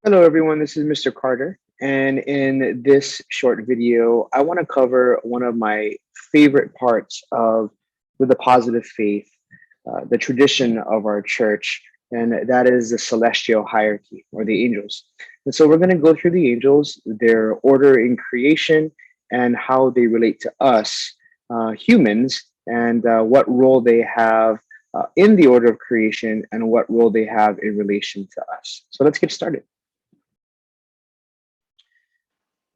Hello, everyone. This is Mr. Carter. And in this short video, I want to cover one of my favorite parts of the positive faith, the tradition of our church, and that is the celestial hierarchy or the angels. And so we're going to go through the angels, their order in creation, and how they relate to us humans, and what role they have in the order of creation and what role they have in relation to us. So let's get started.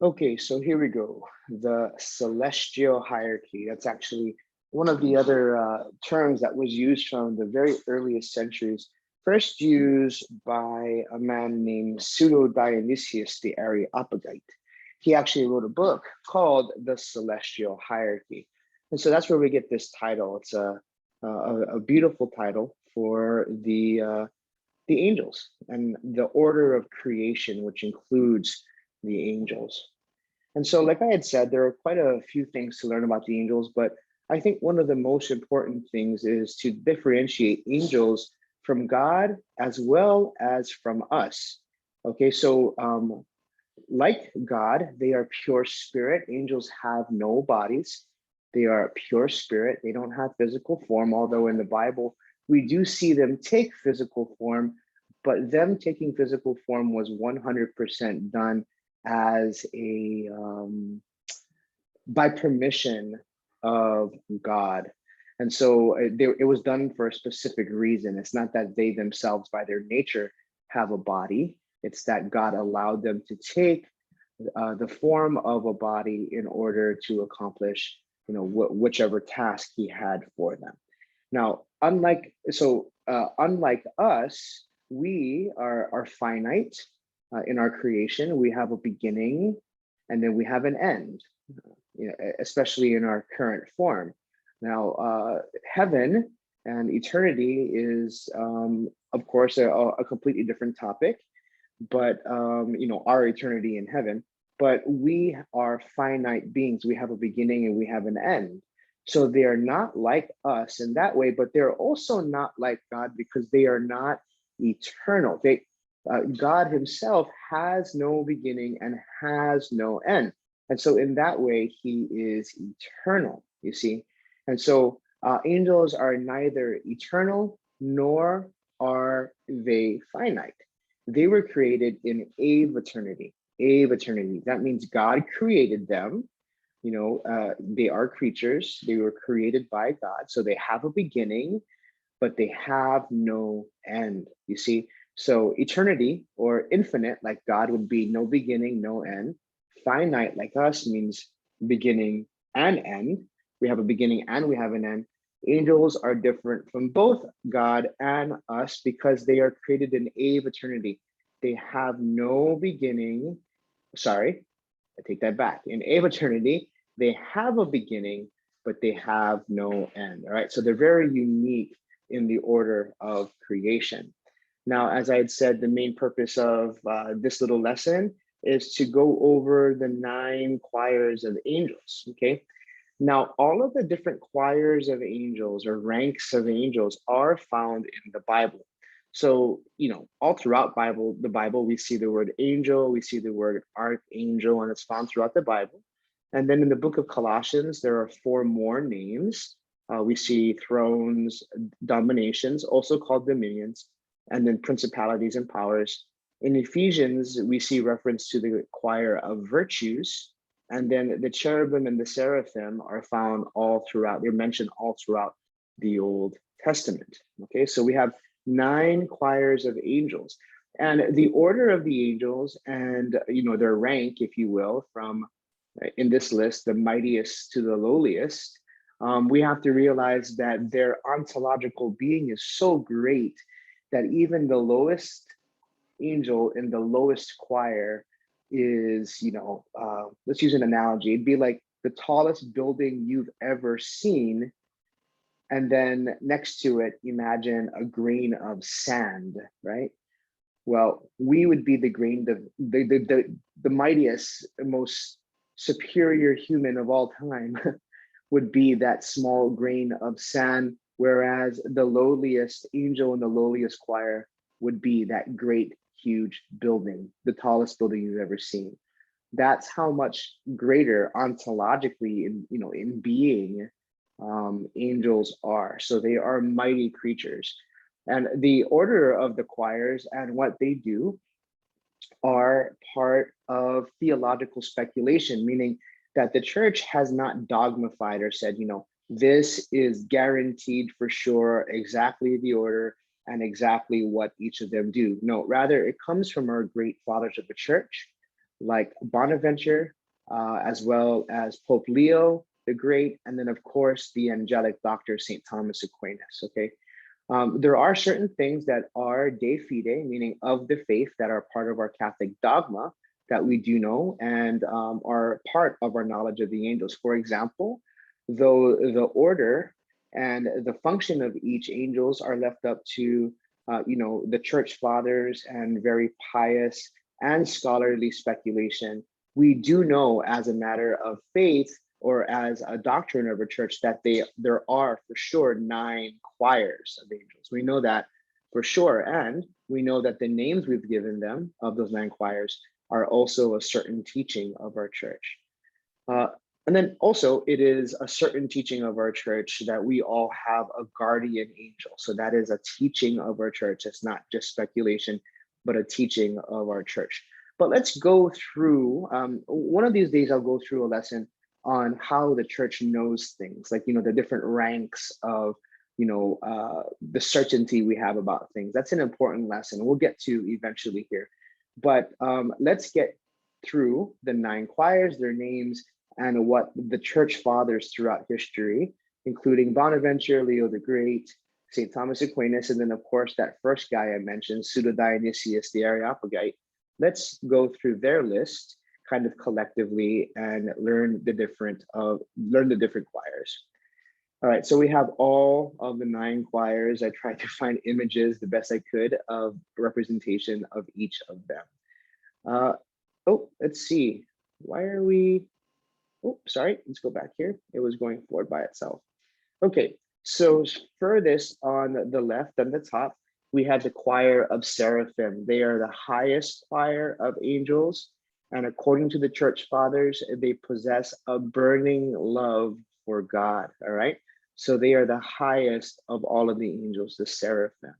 Okay, so here we go. The celestial hierarchy. That's actually one of the other terms that was used from the very earliest centuries, first used by a man named Pseudo Dionysius the Areopagite. He actually wrote a book called The Celestial Hierarchy. And so that's where we get this title. It's a beautiful title for the angels and the order of creation, which includes the angels. And so, like I had said, there are quite a few things to learn about the angels, but I think one of the most important things is to differentiate angels from God as well as from us. Okay, so like God, they are pure spirit. Angels have no bodies. They are pure spirit. They don't have physical form, although in the Bible, we do see them take physical form, but them taking physical form was 100% done as a by permission of God. And so it was done for a specific reason. It's not that they themselves, by their nature, have a body. It's that God allowed them to take the form of a body in order to accomplish, whichever task He had for them. Now, unlike us, we are finite in our creation. We have a beginning, and then we have an end. Especially in our current form. Now, heaven and eternity is, of course, a completely different topic, but our eternity in heaven. But we are finite beings. We have a beginning and we have an end. So they are not like us in that way, but they're also not like God because they are not eternal. God Himself has no beginning and has no end. And so, in that way, He is eternal, you see. And so, angels are neither eternal nor are they finite. They were created in eternity. Eternity. That means God created them. They are creatures. They were created by God. So they have a beginning, but they have no end, you see. So eternity or infinite, like God, would be no beginning, no end. Finite, like us, means beginning and end. We have a beginning and we have an end. Angels are different from both God and us because they are created in eternity. They have no beginning. Sorry, I take that back. In eternity, they have a beginning, but they have no end. All right. So they're very unique in the order of creation. Now, as I had said, the main purpose of this little lesson is to go over the 9 choirs of angels. Okay. Now, all of the different choirs of angels or ranks of angels are found in the Bible. So, all throughout the Bible, we see the word angel, we see the word archangel, and it's found throughout the Bible. And then in the book of Colossians, there are 4 more names. We see thrones, dominations, also called dominions, and then principalities and powers. In Ephesians, we see reference to the choir of virtues. And then the cherubim and the seraphim are found all throughout, they're mentioned all throughout the Old Testament. Okay, so we have 9 choirs of angels. And the order of the angels and their rank, if you will, from in this list, the mightiest to the lowliest, we have to realize that their ontological being is so great that even the lowest angel in the lowest choir is, let's use an analogy. It'd be like the tallest building you've ever seen. And then next to it, imagine a grain of sand, right? Well, we would be the grain, the mightiest, most superior human of all time would be that small grain of sand, whereas the lowliest angel in the lowliest choir would be that great, huge building, the tallest building you've ever seen. That's how much greater ontologically in being angels are. So they are mighty creatures. And the order of the choirs and what they do are part of theological speculation, meaning that the church has not dogmified or said, this is guaranteed for sure, exactly the order and exactly what each of them do. No, rather it comes from our great fathers of the church, like Bonaventure, as well as Pope Leo the Great, and then of course the angelic doctor, St. Thomas Aquinas, okay? There are certain things that are de fide, meaning of the faith, that are part of our Catholic dogma that we do know and are part of our knowledge of the angels. For example, though the order and the function of each angels are left up to the church fathers and very pious and scholarly speculation, we do know as a matter of faith or as a doctrine of a church that there are for sure 9 choirs of angels. We know that for sure, and we know that the names we've given them of those 9 choirs are also a certain teaching of our church. And then also it is a certain teaching of our church that we all have a guardian angel. So that is a teaching of our church. It's not just speculation, but a teaching of our church. But let's go through, one of these days I'll go through a lesson on how the church knows things, like, the different ranks of, the certainty we have about things. That's an important lesson we'll get to eventually here. But let's get through the 9 choirs, their names, and what the church fathers throughout history, including Bonaventure, Leo the Great, St. Thomas Aquinas, and then of course that first guy I mentioned, Pseudo Dionysius the Areopagite. Let's go through their list kind of collectively and learn the different choirs. All right, so we have all of the 9 choirs. I tried to find images the best I could of representation of each of them. Let's see. Why are we? Oh, sorry, let's go back here. It was going forward by itself. Okay, so furthest on the left and the top, we have the choir of Seraphim. They are the highest choir of angels. And according to the church fathers, they possess a burning love for God, all right? So they are the highest of all of the angels, the Seraphim.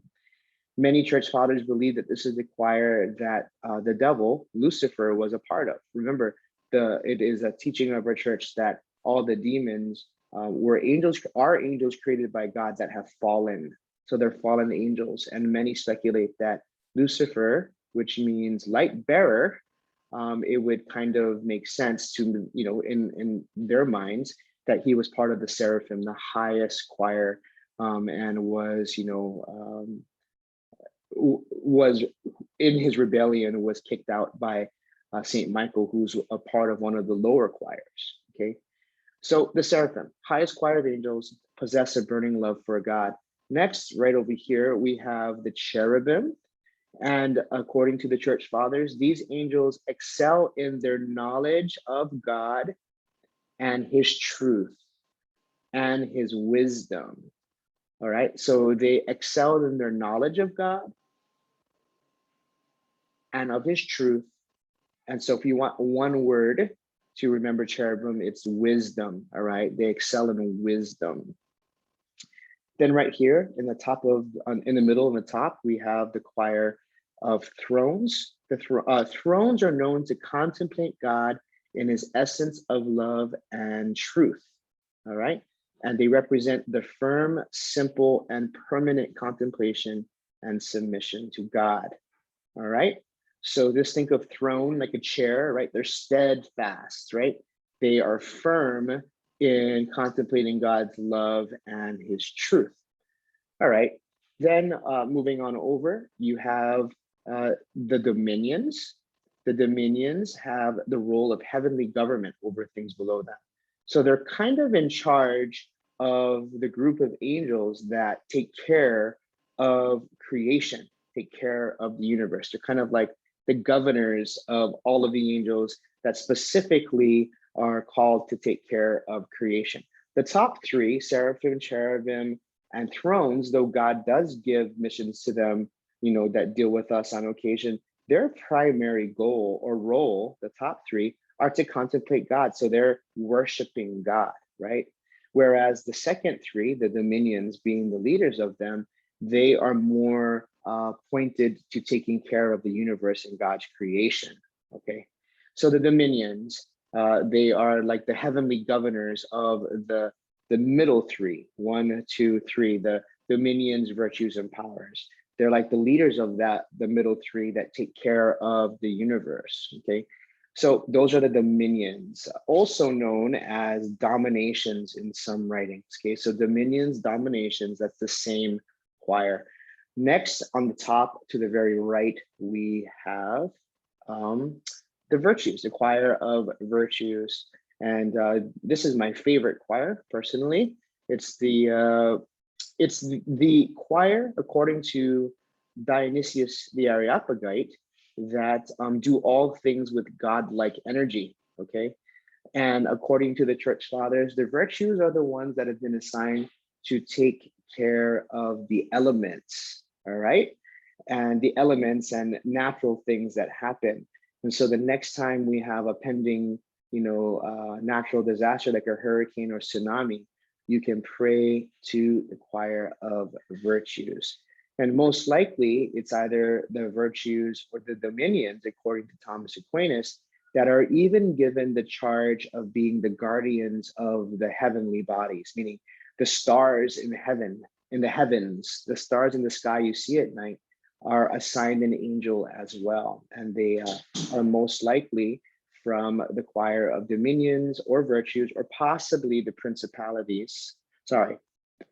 Many church fathers believe that this is the choir that the devil, Lucifer, was a part of. Remember, it is a teaching of our church that all the demons are angels created by God that have fallen. So they're fallen angels. And many speculate that Lucifer, which means light bearer, it would kind of make sense to, in their minds, that he was part of the Seraphim, the highest choir, and was in his rebellion was kicked out by Saint Michael, who's a part of one of the lower choirs. Okay, so the Seraphim, highest choir of angels, possess a burning love for God. Next, right over here, we have the Cherubim. And according to the church fathers, these angels excel in their knowledge of God and his truth and his wisdom. All right, so they excel in their knowledge of God and of his truth. And so if you want one word to remember cherubim, it's wisdom. All right, they excel in wisdom. Then right here in the middle and the top, we have the choir of thrones. The thrones are known to contemplate God in his essence of love and truth. All right, and they represent the firm, simple, and permanent contemplation and submission to God. All right, so just think of throne like a chair, right? They're steadfast, right? They are firm in contemplating God's love and his truth. All right, then moving on over, you have the dominions. The dominions have the role of heavenly government over things below them. So they're kind of in charge of the group of angels that take care of creation, take care of the universe. They're kind of like the governors of all of the angels that specifically are called to take care of creation. The top 3, Seraphim, Cherubim, and thrones, though God does give missions to them that deal with us on occasion, their primary goal or role, the top three, are to contemplate God. So they're worshiping God, right? Whereas the second three, the dominions being the leaders of them, they are more pointed to taking care of the universe and God's creation, okay? So the dominions, they are like the heavenly governors of the middle three, 1, 2, 3, the dominions, virtues, and powers. They're like the leaders of the middle three that take care of the universe, okay? So those are the dominions, also known as dominations in some writings, okay? So dominions, dominations, that's the same choir. Next, on the top to the very right, we have the virtues, the choir of virtues. And this is my favorite choir, personally. It's the choir, according to Dionysius the Areopagite, that do all things with godlike energy, okay? And according to the church fathers, the virtues are the ones that have been assigned to take care of the elements, all right? And the elements and natural things that happen. And so the next time we have a pending, natural disaster like a hurricane or tsunami, you can pray to the choir of virtues. And most likely, it's either the virtues or the dominions, according to Thomas Aquinas, that are even given the charge of being the guardians of the heavenly bodies, meaning the stars in heaven, in the heavens, the stars in the sky you see at night are assigned an angel as well. And they are most likely from the choir of dominions or virtues, or possibly the principalities,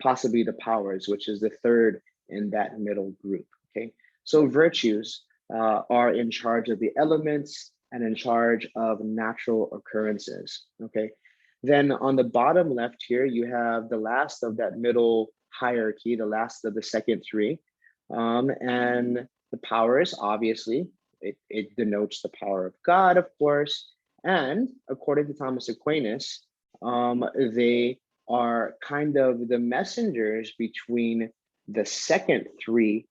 possibly the powers, which is the third in that middle group, okay? So virtues are in charge of the elements and in charge of natural occurrences, okay? Then on the bottom left here, you have the last of that middle hierarchy, the last of the second three, and the powers, obviously, it denotes the power of God, of course, and according to Thomas Aquinas, they are kind of the messengers between the second three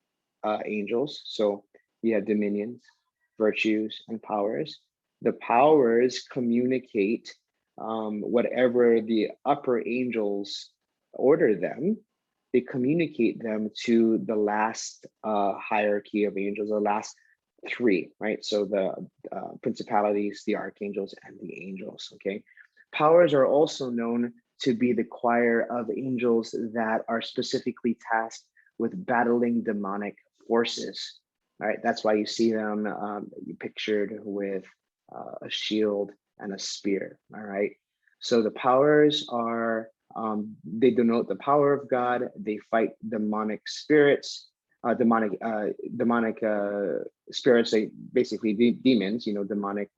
angels. So we have dominions, virtues, and powers. The powers communicate whatever the upper angels order them. They communicate them to the last hierarchy of angels, the last three, right? So the principalities, the archangels, and the angels, okay? Powers are also known to be the choir of angels that are specifically tasked with battling demonic forces, all right? That's why you see them pictured with a shield and a spear, all right? So the powers are, they denote the power of God. They fight demonic spirits, demonic spirits, like basically demons, demonic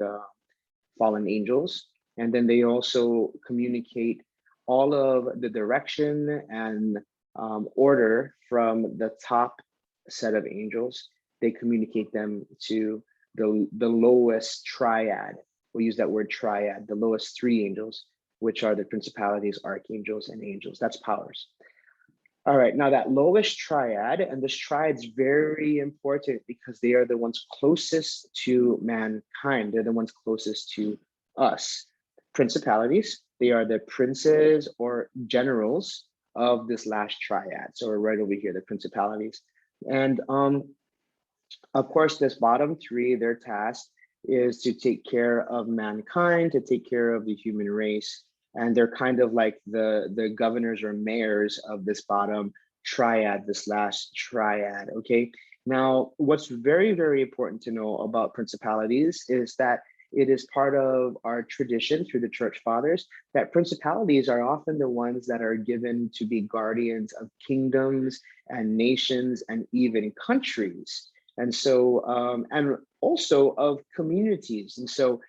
fallen angels. And then they also communicate all of the direction and order from the top set of angels. They communicate them to the lowest triad. We'll use that word triad, the lowest three angels, which are the principalities, archangels, and angels. That's powers. All right, now that lowest triad, and this triad's very important because they are the ones closest to mankind. They're the ones closest to us. Principalities, they are the princes or generals of this last triad. So we're right over here, the principalities. And of course, this bottom three, their task is to take care of mankind, to take care of the human race. And they're kind of like the governors or mayors of this bottom triad, this last triad, okay? Now, what's very, very important to know about principalities is that it is part of our tradition through the church fathers that principalities are often the ones that are given to be guardians of kingdoms and nations and even countries. And so, and also of communities. And so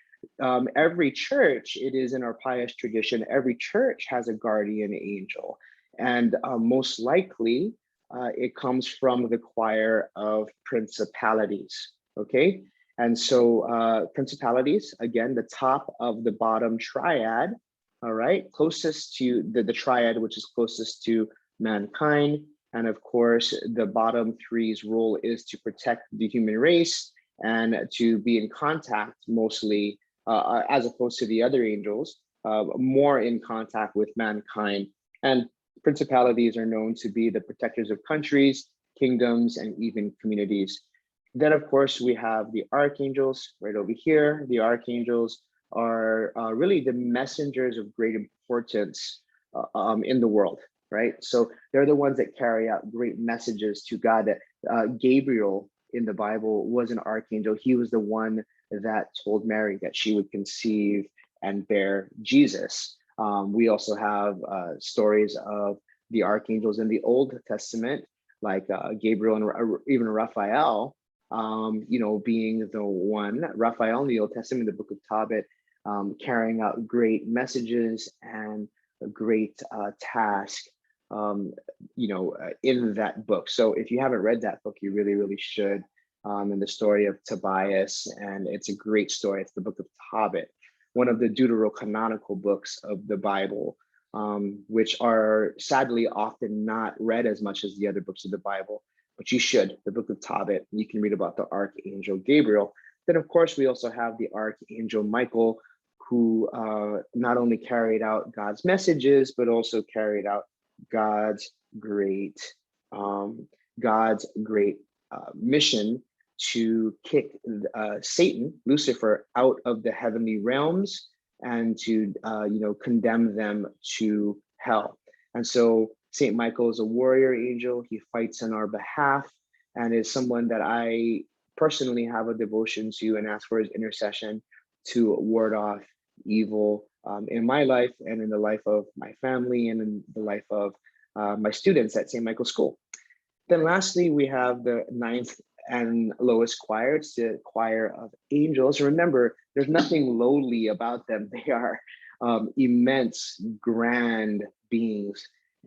every church, it is in our pious tradition, every church has a guardian angel. And most likely, it comes from the choir of principalities, okay? And so principalities, again, the top of the bottom triad, all right? Closest to the triad, which is closest to mankind. And of course, the bottom three's role is to protect the human race and to be in contact mostly, as opposed to the other angels, more in contact with mankind. And principalities are known to be the protectors of countries, kingdoms, and even communities. Then, of course, we have the archangels right over here. The archangels are really the messengers of great importance in the world, right? So they're the ones that carry out great messages to God. That Gabriel in the Bible was an archangel. He was the one that told Mary that she would conceive and bear Jesus. We also have stories of the archangels in the Old Testament, like Gabriel and even Raphael, being the one, Raphael in the Old Testament, the book of Tobit, carrying out great messages and a great task, in that book. So if you haven't read that book, you really, really should. In the story of Tobias, and it's a great story. It's the book of Tobit, one of the deuterocanonical books of the Bible, which are sadly often not read as much as the other books of the Bible, but you should. The book of Tobit, you can read about the Archangel Gabriel. Then, of course, we also have the Archangel Michael, who not only carried out God's messages, but also carried out God's great mission to kick Satan, Lucifer, out of the heavenly realms and to condemn them to hell. And so Saint Michael is a warrior angel. He fights on our behalf and is someone that I personally have a devotion to and ask for his intercession to ward off evil in my life and in the life of my family and in the life of my students at St. Michael's School. Then lastly, we have the ninth and lowest choir. It's the choir of angels. Remember, there's nothing lowly about them. They are immense, grand beings.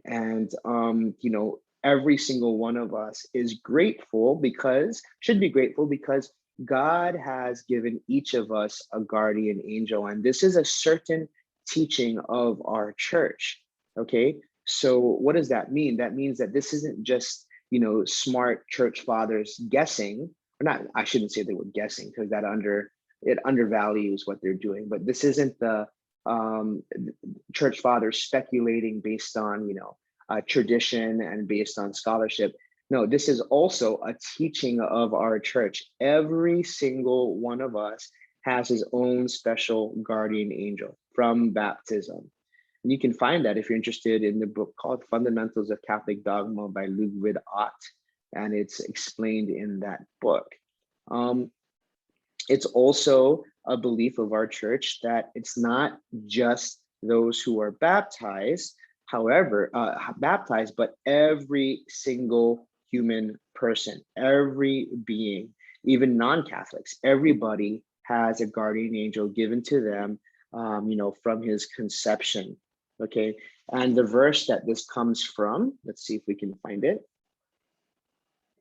And, every single one of us is should be grateful because God has given each of us a guardian angel. And this is a certain teaching of our church, okay? So what does that mean? That means that this isn't just smart church fathers guessing, or not, I shouldn't say they were guessing because it undervalues what they're doing, but this isn't the church fathers speculating based on, tradition and based on scholarship. No, this is also a teaching of our church. Every single one of us has his own special guardian angel from baptism. And you can find that if you're interested in the book called Fundamentals of Catholic Dogma by Ludwig Ott, and it's explained in that book. It's also a belief of our church that it's not just those who are baptized, but every single human person, every being, even non-Catholics, everybody has a guardian angel given to them, from his conception. Okay, and the verse that this comes from, let's see if we can find it,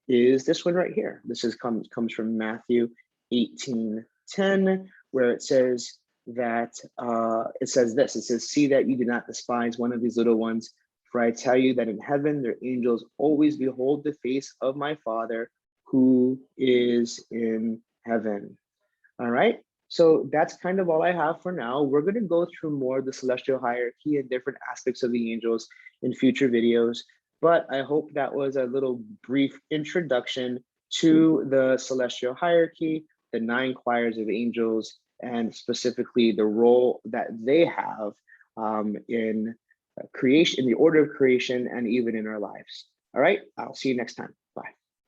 is this one right here. This comes from Matthew 18:10, where it says that, it says, "See that you do not despise one of these little ones, for I tell you that in heaven their angels always behold the face of my Father who is in heaven." All right. So that's kind of all I have for now. We're going to go through more of the celestial hierarchy and different aspects of the angels in future videos. But I hope that was a little brief introduction to the celestial hierarchy, the 9 choirs of angels, and specifically the role that they have in creation, in the order of creation, and even in our lives. All right. I'll see you next time.